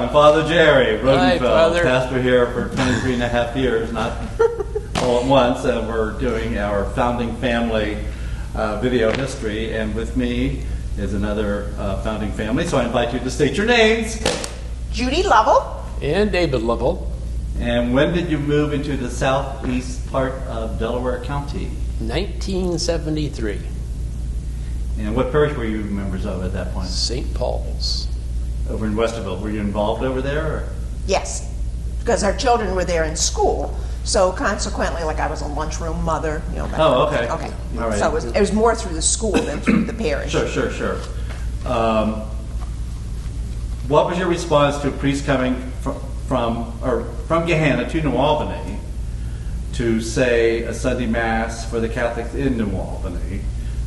I'm Father Jerry Hi, Rodenfeld, Father. pastor here for 23 and a half years, not all at once, and we're doing our founding family video history, and with me is another founding family, so I invite you to state your names. Judy Lovell. And David Lovell. And when did you move into the southeast part of Delaware County? 1973. And what parish were you members of at that point? St. Paul's. Over in Westerville. Were you involved over there? Or? Yes, because our children were there in school, so consequently, like I was a lunchroom mother. Oh, okay. Okay. All right. So it was more through the school than through the parish. Sure. What was your response to a priest coming from Gahanna to New Albany to say a Sunday Mass for the Catholics in New Albany,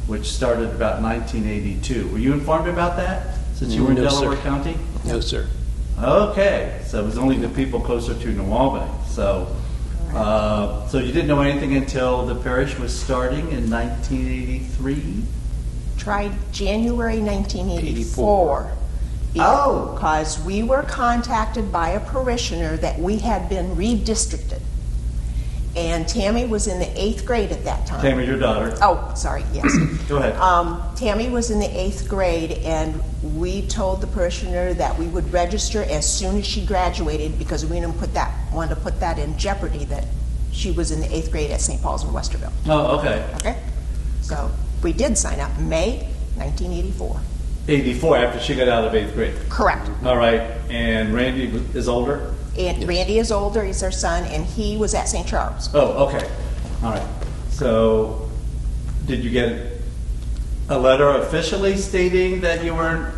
which started about 1982? Were you informed about that since you were in Delaware County? No, sir. Okay, so it was only the people closer to New Albany. So you didn't know anything until the parish was starting in 1983? Tried January 1984. Because we were contacted by a parishioner that we had been redistricted. And Tammy was in the 8th grade at that time. Tammy, your daughter. Oh, sorry, yes. Go ahead. Tammy was in the 8th grade, and we told the parishioner that we would register as soon as she graduated because we didn't wanted to put that in jeopardy that she was in the 8th grade at St. Paul's in Westerville. Oh, okay. Okay? So we did sign up May 1984. 84, after she got out of 8th grade. Correct. All right, and Randy is older? And Randy is older, he's our son, and he was at St. Charles. Oh, okay. All right. So, did you get a letter officially stating that you were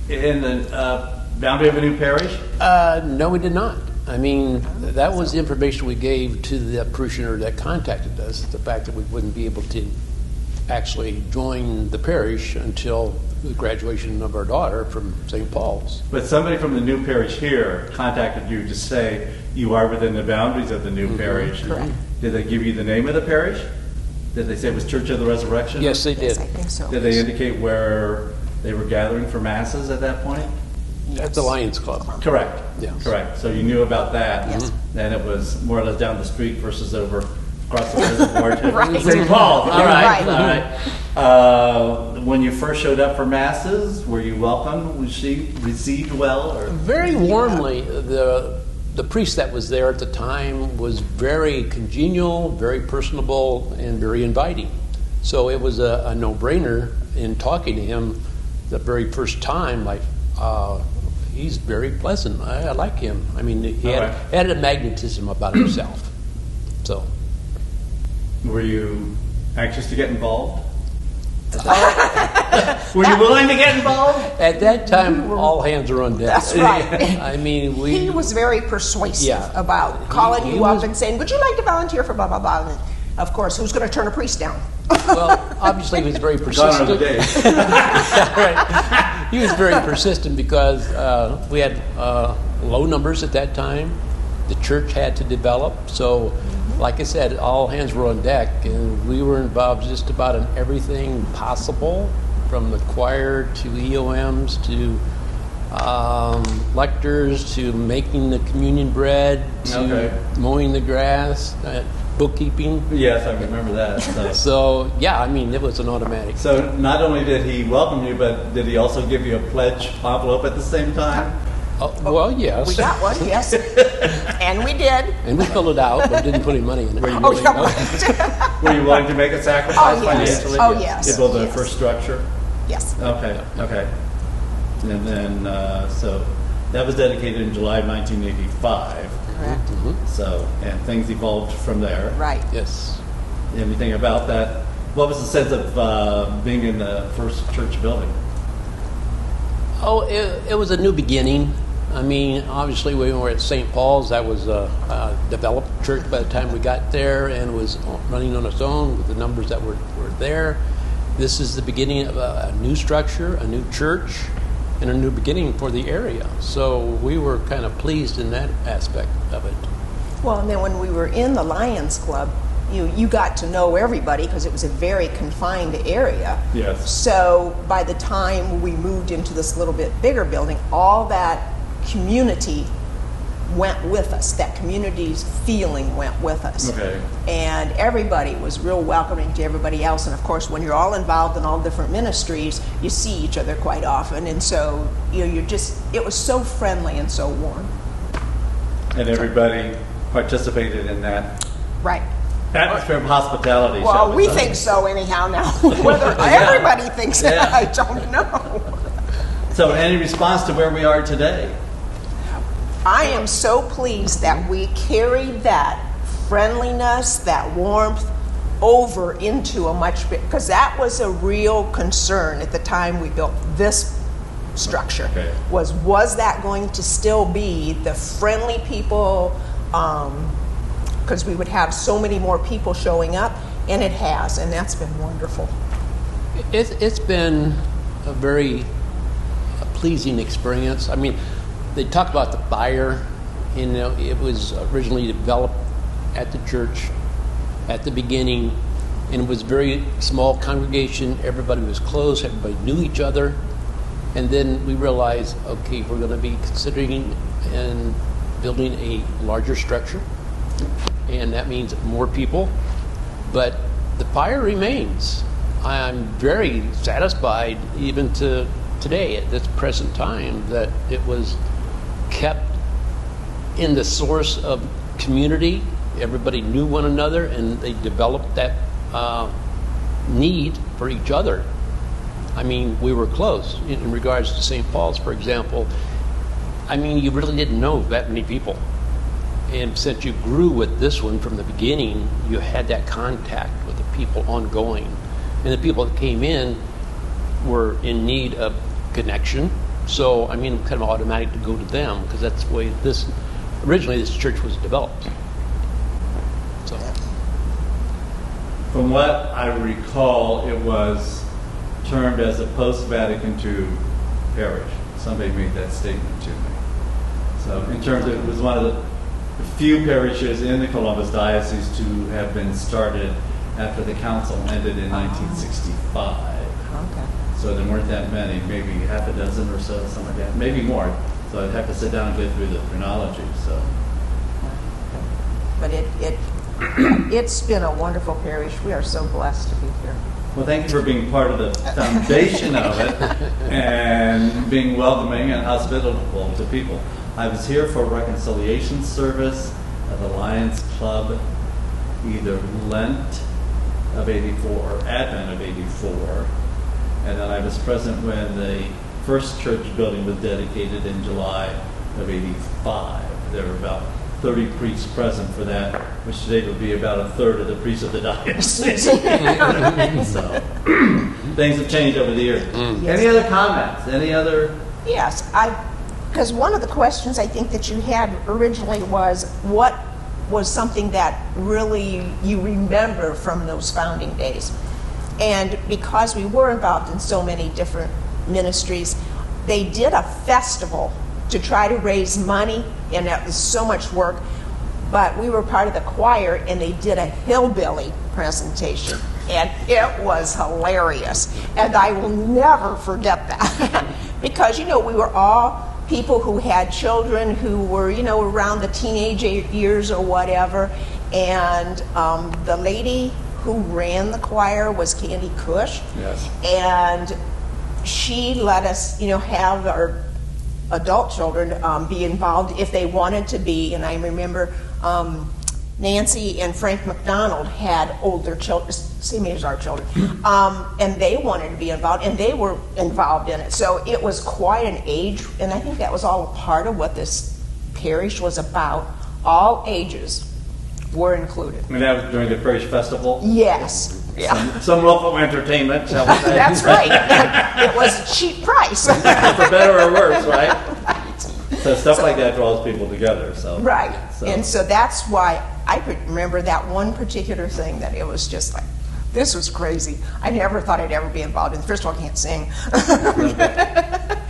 in the boundary of a new parish? No, we did not. I mean, that was the information we gave to the parishioner that contacted us, the fact that we wouldn't be able to actually join the parish until the graduation of our daughter from St. Paul's. But somebody from the new parish here contacted you to say you are within the boundaries of the new parish. Correct. Did they give you the name of the parish? Did they say it was Church of the Resurrection? Yes, they did. Yes, I think so. Did they indicate where they were gathering for masses at that point? At the Lions Club. Correct. Yes. Correct. So you knew about that. Yes. And it was more or less down the street versus over across the reservoir to Right. St. Paul. All right. Right. All right. When you first showed up for masses, were you welcomed? Was she received well? Or? Very warmly. The priest that was there at the time was very congenial, very personable, and very inviting. So it was a no-brainer in talking to him the very first time, like, he's very pleasant. I like him. I mean, he had a magnetism about himself. So, Were you anxious to get involved? Were you willing to get involved? at that time, all hands were on deck. That's right. I mean, He was very persuasive about calling He you up was- and saying, would you like to volunteer for blah, blah, blah? And of course, who's going to turn a priest down? Well, obviously, he was very Gone are the persistent. days. Right. He was very persistent because we had low numbers at that time. The church had to develop. So, like I said, all hands were on deck, and we were involved just about in everything possible, from the choir to EOMs to lectors to making the communion bread to mowing the grass, bookkeeping. Yes, I remember that. So, yeah, I mean, it was an automatic. So not only did he welcome you, but did he also give you a pledge envelope at the same time? Well, yes. We got one, yes. And we did. And we filled it out, but didn't put any money in it. Were you Oh, willing, yeah. were you willing to make a sacrifice Oh, yes. financially? Oh, yes. To build the Yes. first structure? Yes. Okay. And then, so that was dedicated in July 1985. Correct. So, and things evolved from there. Right. Yes. Anything about that? What was the sense of being in the first church building? Oh, it was a new beginning. I mean, obviously, we were at St. Paul's. That was a developed church by the time we got there and was running on its own with the numbers that were there. This is the beginning of a new structure, a new church, and a new beginning for the area. So we were kind of pleased in that aspect of it. Well, and then when we were in the Lions Club, you got to know everybody because it was a very confined area. Yes. So by the time we moved into this little bit bigger building, all that community went with us. That community's feeling went with us. Okay. And everybody was real welcoming to everybody else. And of course, when you're all involved in all different ministries, you see each other quite often. And so, it was so friendly and so warm. And everybody participated in that Right. atmosphere of hospitality. Well, shall we say. think so anyhow now. Whether everybody thinks it, I don't know. So, any response to where we are today? I am so pleased that we carried that friendliness, that warmth over into a much bigger, because that was a real concern at the time we built this structure. Okay. Was that going to still be the friendly people, because we would have so many more people showing up, and it has, and that's been wonderful. It's been a very pleasing experience. I mean, they talked about the fire. It was originally developed at the church at the beginning, and it was a very small congregation. Everybody was close. Everybody knew each other. And then we realized, okay, we're going to be considering and building a larger structure, and that means more people. But the fire remains. I'm very satisfied, even to today, at this present time, that it was kept in the source of community. Everybody knew one another, and they developed that need for each other. I mean, we were close in regards to St. Paul's, for example. I mean, you really didn't know that many people. And since you grew with this one from the beginning, you had that contact with the people ongoing. And the people that came in were in need of connection. So, I mean, kind of automatic to go to them, because that's the way originally this church was developed. So, From what I recall, it was termed as a post-Vatican II parish. Somebody made that statement to me. So in terms of, it was one of the few parishes in the Columbus Diocese to have been started after the council ended in 1965. Okay. So there weren't that many, maybe half a dozen or so, something like that, maybe more. So I'd have to sit down and go through the chronology. So, But it's been a wonderful parish. We are so blessed to be here. well, thank you for being part of the foundation of it and being welcoming and hospitable to people. I was here for reconciliation service at the Lions Club, either Lent of '84 or Advent of '84. And then I was present when the first church building was dedicated in July of '85. There were about 30 priests present for that, which today would be about a third of the priests of the diocese. So things have changed over the years. Yes. Any other comments? Any other? Yes, because one of the questions I think that you had originally was, what was something that really you remember from those founding days? And because we were involved in so many different ministries, they did a festival to try to raise money, and that was so much work. But we were part of the choir, and they did a hillbilly presentation, and it was hilarious. And I will never forget that because, we were all people who had children who were, around the teenage years or whatever. And the lady who ran the choir was Candy Cush. Yes. And she let us, have our adult children be involved if they wanted to be. And I remember Nancy and Frank McDonald had older children, same age as our children, and they wanted to be involved, and they were involved in it. So it was quite an age, and I think that was all a part of what this parish was about. All ages were included. And that was during the parish festival? Yes. Yeah. Some local entertainment, shall we say? That's right. It was a cheap price. For better or worse, right? So stuff like that draws people together. So Right. So. And so that's why I could remember that one particular thing, that it was just like, this was crazy. I never thought I'd ever be involved in. First of all, I can't sing.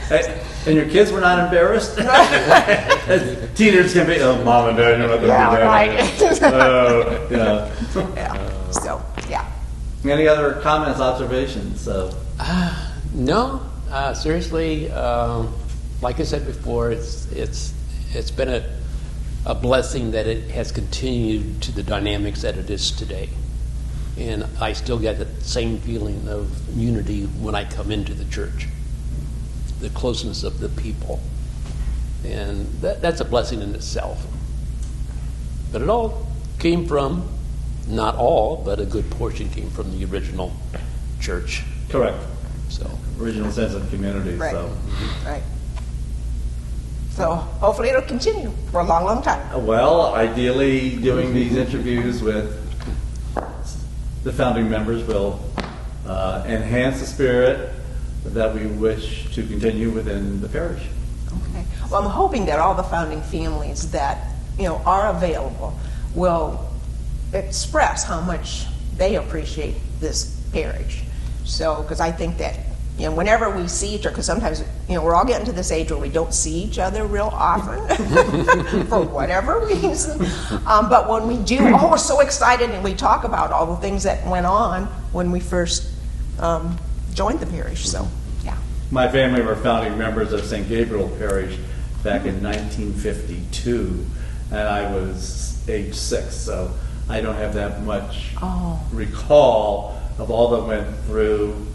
Hey, and your kids were not embarrassed? Teenagers can be, oh, mom and dad, you're not going to do that. Right. Yeah. So, yeah. Any other comments, observations? no, seriously, like I said before, it's been a blessing that it has continued to the dynamics that it is today. And I still get that same feeling of unity when I come into the church, the closeness of the people. And that's a blessing in itself. But it all came from, not all, but a good portion came from the original church. Correct. So Original sense of community. Right. So. Right. So hopefully it'll continue for a long, long time. Well, ideally, doing these interviews with the founding members will enhance the spirit that we wish to continue within the parish. Okay. Well, I'm hoping that all the founding families that are available will express how much they appreciate this parish. So, because I think that whenever we see each other, because sometimes we're all getting to this age where we don't see each other real often for whatever reason. But when we do, we're so excited, and we talk about all the things that went on when we first joined the parish. So, yeah. My family were founding members of St. Gabriel Parish back in 1952, and I was age 6, so I don't have that much recall of all that went through,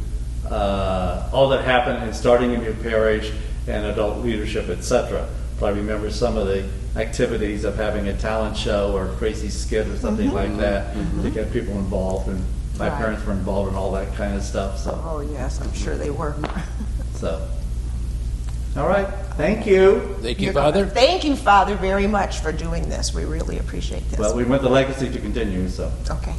all that happened in starting a new parish and adult leadership, etc. But I remember some of the activities of having a talent show or a crazy skit or something like that to get people involved, and my parents were involved in all that kind of stuff. So. Oh yes, I'm sure they were. So, all right, thank you. Thank you, Father. Thank you, Father, very much for doing this. We really appreciate this. Well, we want the legacy to continue, so. Okay.